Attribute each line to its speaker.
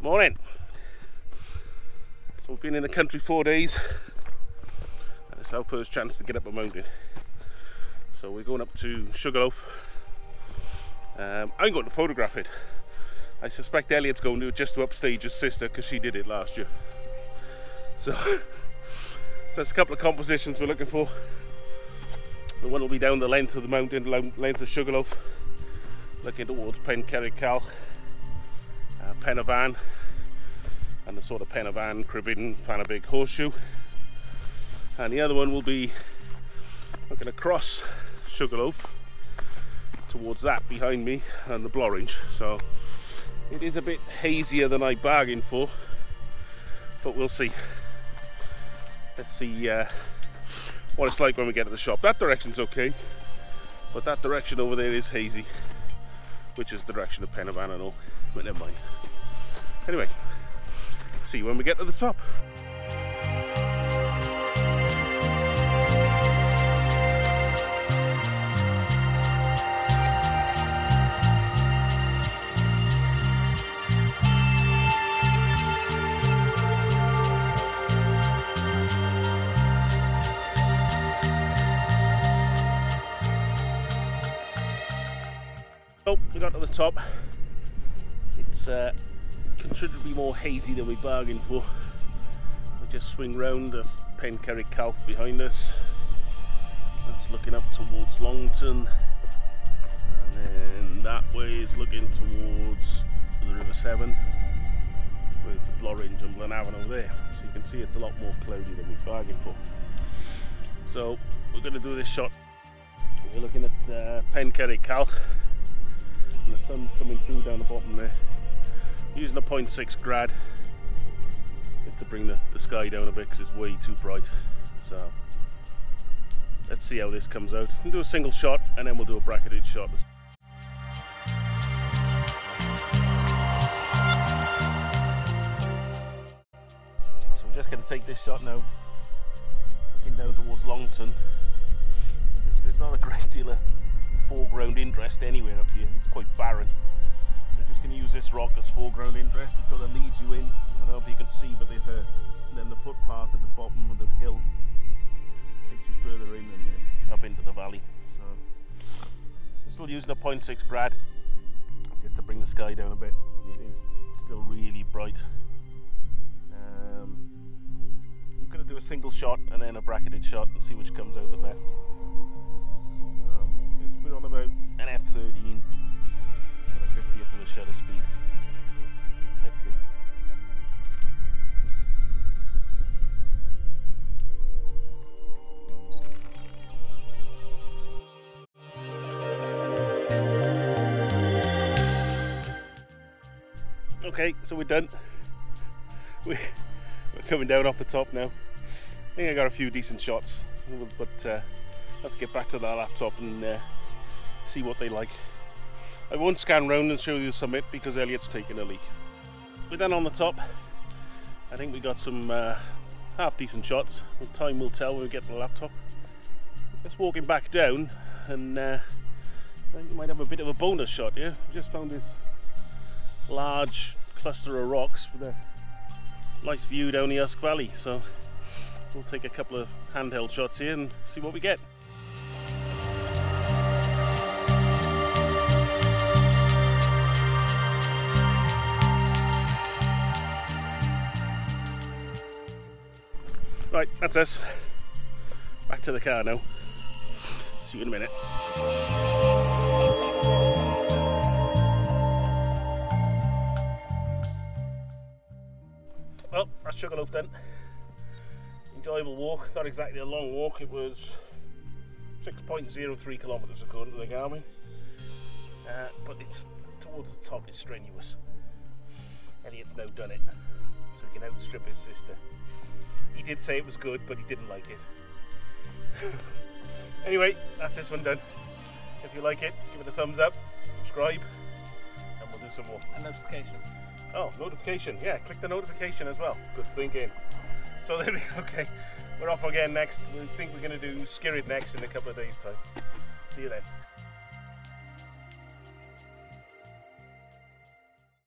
Speaker 1: Morning. So we've been in the country 4 days. It's our first chance to get up a mountain. So we're going up to Sugarloaf. I'm going to photograph it. I suspect Elliot's going to it just to upstage his sister because she did it last year. So there's a couple of compositions we're looking for. The one will be down the length of the mountain, length of Sugarloaf, looking towards Pencerrig Calch, Pen y Fan, and the sort of Pen y Fan, Cribin, Fanabig, Horseshoe. And the other one will be looking across Sugarloaf towards that behind me and the Blorenge. So it is a bit hazier than I bargained for, but we'll see. Let's see what it's like when we get to the shop. That direction's okay, but that direction over there is hazy, which is the direction of Pen y Fan and all, but never mind. Anyway, see you when we get to the top. We got to the top. It's considerably more hazy than we bargained for. We just swing round, there's Pencerrig Calch behind us. That's looking up towards Longton, and then that way is looking towards the River Severn with the Blorenge and Glenavon over there. So you can see it's a lot more cloudy than we bargained for. So we're going to do this shot. We're looking at Pencerrig Calch. The sun's coming through down the bottom there. Using a 0.6 grad just to bring the sky down a bit because it's way too bright. So let's see how this comes out. We'll do a single shot and then we'll do a bracketed shot. So we're just going to take this shot now, looking down towards Longton. There's not a great deal of foreground interest anywhere up here. It's quite barren, so we're just going to use this rock as foreground interest. It sort of leads you in. I don't know if you can see, but there's then the footpath at the bottom of the hill takes you further in and then up into the valley. So we're still using a 0.6 grad just to bring the sky down a bit. It is still really bright. I'm going to do a single shot and then a bracketed shot and see which comes out the best. We're on about an f13 at a 50th of the shutter speed. Let's see. Okay, so we're done. We're coming down off the top now. I think I got a few decent shots, but I have to get back to that laptop and see what they like. I won't scan round and show you the summit because Elliot's taking a leak. We're done on the top. I think we got some half decent shots. Well, time will tell when we get to the laptop. Just walking back down and I think we might have a bit of a bonus shot here. We just found this large cluster of rocks with a nice view down the Usk Valley, so we'll take a couple of handheld shots here and see what we get. Right, that's us. Back to the car now. See you in a minute. Well, that's Sugarloaf done. Enjoyable walk, not exactly a long walk. It was 6.03 kilometers according to the Garmin, but it's towards the top is strenuous. Elliot's now done it, so he can outstrip his sister. He did say it was good, but he didn't like it. Anyway, that's this one done. If you like it, give it a thumbs up, subscribe, and we'll do some more.
Speaker 2: And notification.
Speaker 1: Oh, notification. Yeah, click the notification as well. Good thinking. So there we go. Okay, we're off again next. We think we're going to do Skirrid next in a couple of days' time. See you then.